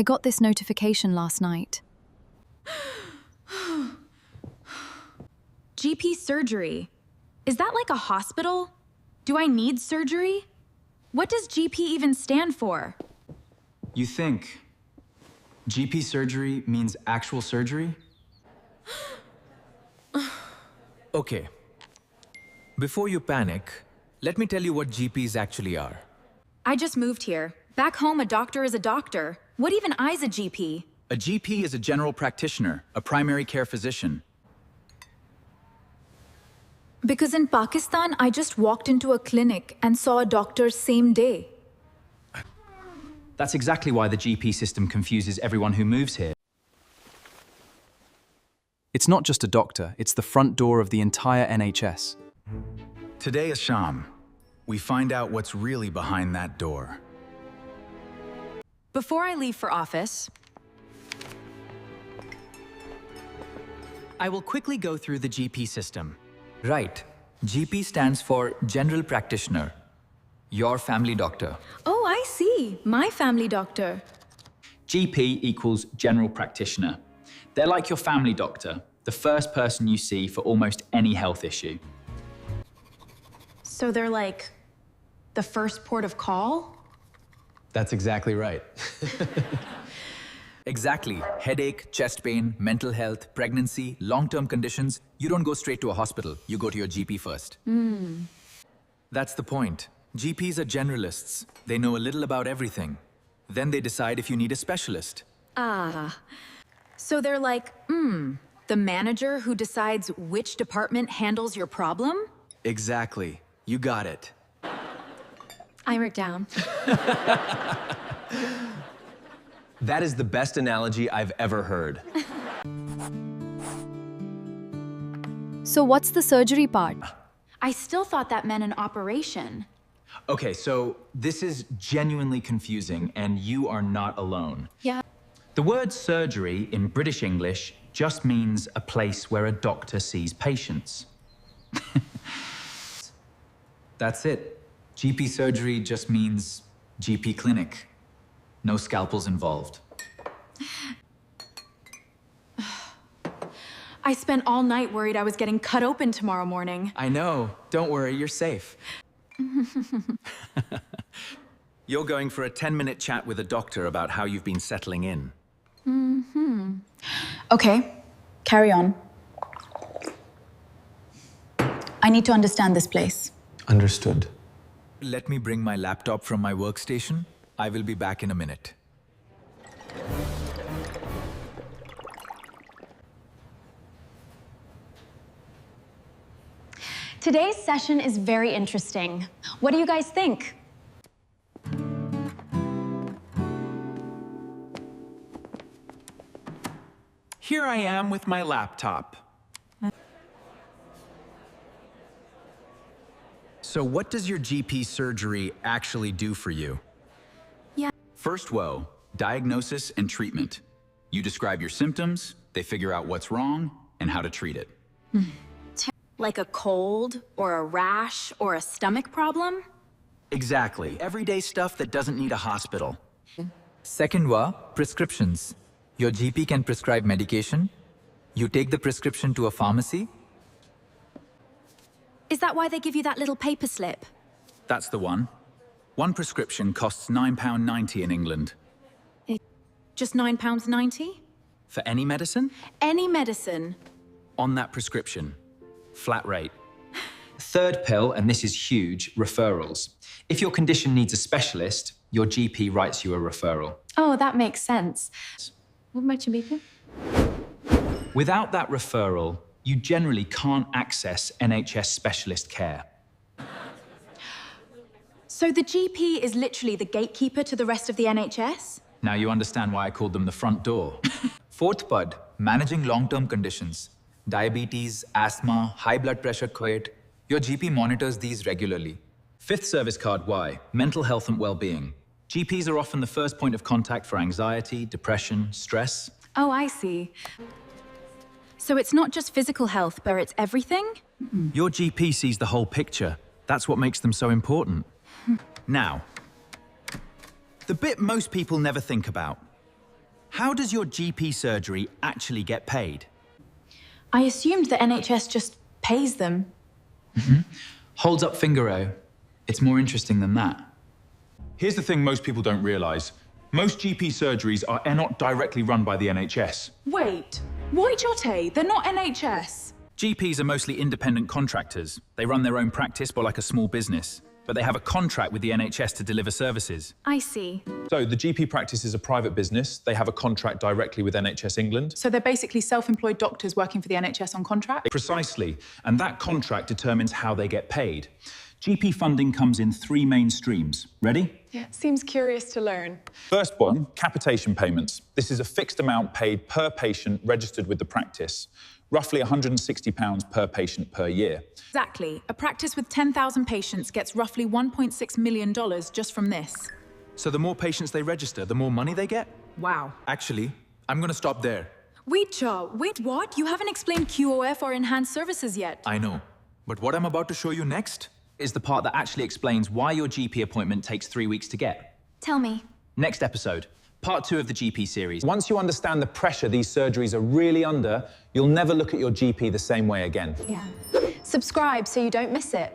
I got this notification last night. GP surgery. Is that like a hospital? Do I need surgery? What does GP even stand for? You think GP surgery means actual surgery? Okay. Before you panic, let me tell you what GPs actually are. I just moved here. Back home, a doctor is a doctor. What even is a GP? A GP is a general practitioner, a primary care physician. Because in Pakistan, I just walked into a clinic and saw a doctor same day. That's exactly why the GP system confuses everyone who moves here. It's not just a doctor, it's the front door of the entire NHS. Today, Asham, we find out what's really behind that door. Before I leave for office, I will quickly go through the GP system. Right. GP stands for General Practitioner. Your family doctor. oh, I see. My family doctor. GP equals general practitioner. They're like your family doctor, the first person you see for almost any health issue. So they're like the first port of call? That's exactly right. Exactly. Headache, chest pain, mental health, pregnancy, long-term conditions. You don't go straight to a hospital. You go to your GP first. That's the point. GPs are generalists. They know a little about everything. Then they decide if you need a specialist. So they're like, the manager who decides which department handles your problem? Exactly. You got it. I wrote down. That is the best analogy I've ever heard. So what's the surgery part? I still thought that meant an operation. Okay, so this is genuinely confusing, and you are not alone. Yeah. The word surgery in British English just means a place where a doctor sees patients. That's it. GP surgery just means GP clinic. No scalpels involved. I spent all night worried I was getting cut open tomorrow morning. I know. Don't worry, you're safe. You're going for a 10-minute chat with a doctor about how you've been settling in. Okay, carry on. I need to understand this place. Understood. Let me bring my laptop from my workstation. I will be back in a minute. Today's session is very interesting. What do you guys think? Here I am with my laptop. So what does your GP surgery actually do for you? Yeah. First woe, diagnosis and treatment. You describe your symptoms, they figure out what's wrong, and how to treat it. Like a cold, or a rash, or a stomach problem? Exactly. Everyday stuff that doesn't need a hospital. Second wa, prescriptions. Your GP can prescribe medication. You take the prescription to a pharmacy. Is that why they give you that little paper slip? That's the one. One prescription costs £9.90 in England. Just £9.90? For any medicine? Any medicine. On that prescription. Flat rate. Third pill, and this is huge, referrals. If your condition needs a specialist, your GP writes you a referral. Oh, that makes sense. What about you, Baker? Without that referral, you generally can't access NHS specialist care. So the GP is literally the gatekeeper to the rest of the NHS? Now you understand why I called them the front door. Fourth pud, managing long-term conditions. Diabetes, asthma, high blood pressure quit. Your GP monitors these regularly. Fifth service card Y, mental health and well-being. GPs are often the first point of contact for anxiety, depression, stress. Oh, I see. So it's not just physical health, but it's everything? Your GP sees the whole picture. That's what makes them so important. Now, the bit most people never think about. How does your GP surgery actually get paid? I assumed the NHS just pays them. Holds up finger-o. It's more interesting than that. Here's the thing most people don't realize. Most GP surgeries are not directly run by the NHS. Wait, why Chote? They're not NHS. GPs are mostly independent contractors. They run their own practice more like a small business, but they have a contract with the NHS to deliver services. I see. So the GP practice is a private business. They have a contract directly with NHS England. So they're basically self-employed doctors working for the NHS on contract? Precisely. And that contract determines how they get paid. GP funding comes in 3 main streams. Ready? Yeah, seems curious to learn. First one, capitation payments. This is a fixed amount paid per patient registered with the practice. Roughly £160 per patient per year. Exactly. A practice with 10,000 patients gets roughly $1.6 million just from this. So the more patients they register, the more money they get? Wow. Actually, I'm going to stop there. Wait, what? You haven't explained QOF or enhanced services yet. I know. But what I'm about to show you next Is the part that actually explains why your GP appointment takes 3 weeks to get. Tell me. Next episode, part 2 of the GP series. Once you understand the pressure these surgeries are really under, you'll never look at your GP the same way again. Yeah. Subscribe so you don't miss it.